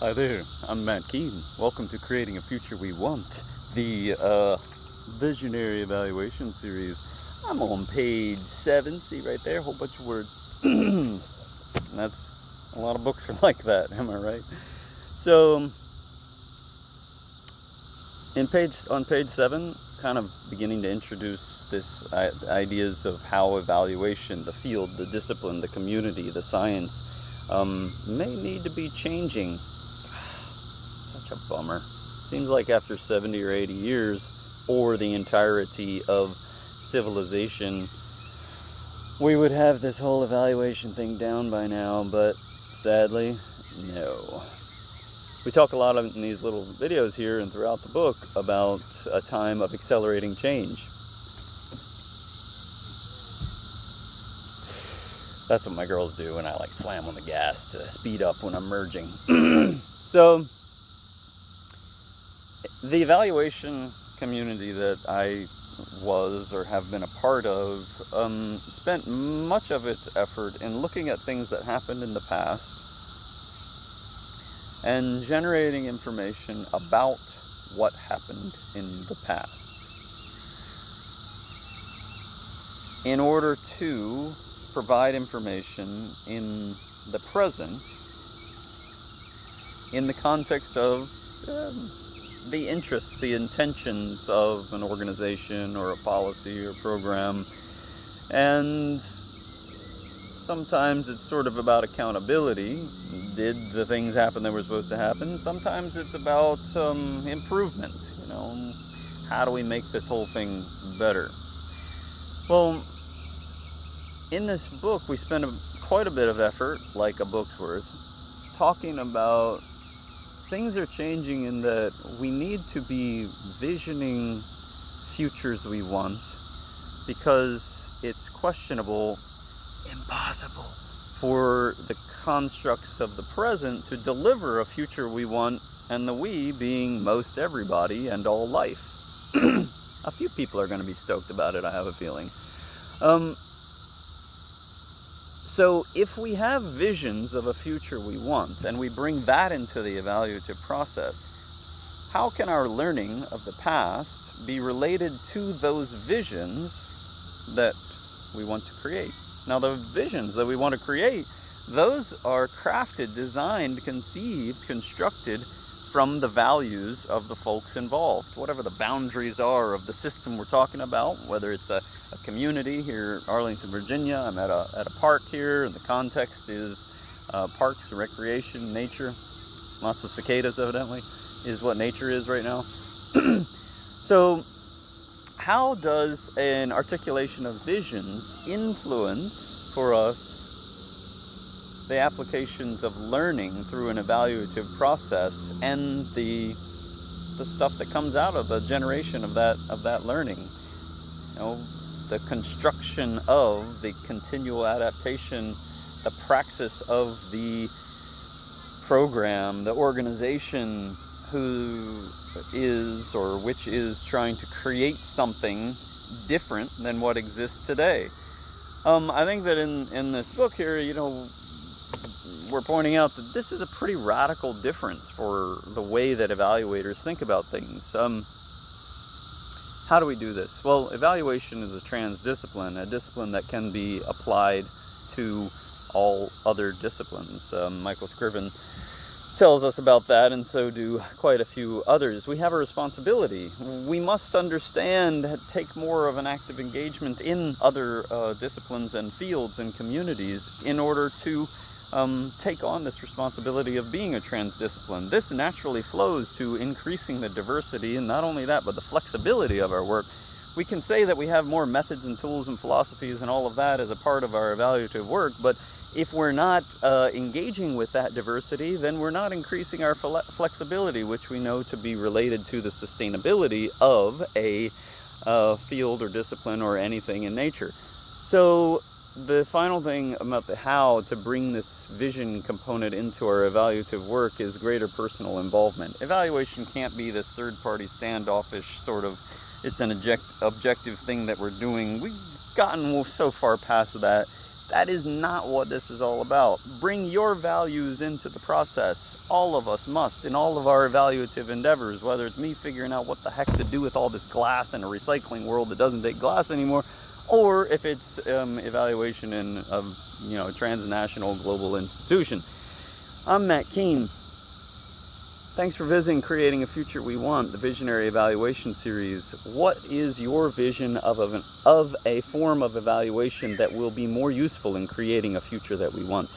Hi there, I'm Matt Keene. Welcome to Creating a Future We Want, the visionary evaluation series. I'm on page 7, see right there, a whole bunch of words. And that's, a lot of books are like that, am I right? So, on page 7, kind of beginning to introduce this ideas of how evaluation, the field, the discipline, the community, the science, may need to be changing. Such a bummer. Seems like after 70 or 80 years, or the entirety of civilization, we would have this whole evaluation thing down by now, but sadly, no. We talk a lot in these little videos here and throughout the book about a time of accelerating change. That's what my girls do, and I like slam on the gas to speed up when I'm merging. So, the evaluation community that I was or have been a part of spent much of its effort in looking at things that happened in the past and generating information about what happened in the past in order to provide information in the present in the context of the interests, the intentions of an organization or a policy or program. And sometimes it's sort of about accountability. Did the things happen that were supposed to happen? Sometimes it's about improvement. How do we make this whole thing better? Well, in this book, we spend quite a bit of effort, like a book's worth, talking about things are changing in that we need to be visioning futures we want because it's questionable, impossible for the constructs of the present to deliver a future we want, and the we being most everybody and all life. A few people are going to be stoked about it, I have a feeling. So if we have visions of a future we want, and we bring that into the evaluative process, how can our learning of the past be related to those visions that we want to create? Now, the visions that we want to create, those are crafted, designed, conceived, constructed from the values of the folks involved, whatever the boundaries are of the system we're talking about, whether it's a community here in Arlington, Virginia. I'm at a park here, and the context is parks and recreation, nature. Lots of cicadas, evidently, is what nature is right now. So, how does an articulation of visions influence for us the applications of learning through an evaluative process and the stuff that comes out of the generation of that learning? The construction of the continual adaptation, the praxis of the program, the organization who is or which is trying to create something different than what exists today. I think that in this book here, we're pointing out that this is a pretty radical difference for the way that evaluators think about things. How do we do this? Well, evaluation is a transdiscipline, a discipline that can be applied to all other disciplines. Michael Scriven tells us about that, and so do quite a few others. We have a responsibility. We must understand, take more of an active engagement in other disciplines and fields and communities in order to take on this responsibility of being a transdiscipline. This naturally flows to increasing the diversity, and not only that, but the flexibility of our work. We can say that we have more methods and tools and philosophies and all of that as a part of our evaluative work, but if we're not engaging with that diversity, then we're not increasing our flexibility, which we know to be related to the sustainability of a field or discipline or anything in nature. So the final thing about the how to bring this vision component into our evaluative work is greater personal involvement. Evaluation can't be this third-party standoffish sort of, it's an objective thing that we're doing. We've gotten so far past that That is not what this is all about. Bring your values into the process. All of us must, in all of our evaluative endeavors, whether it's me figuring out what the heck to do with all this glass in a recycling world that doesn't take glass anymore, or if it's evaluation of a transnational global institution. I'm Matt Keene. Thanks for visiting Creating a Future We Want, the Visionary Evaluation Series. What is your vision of a form of evaluation that will be more useful in creating a future that we want?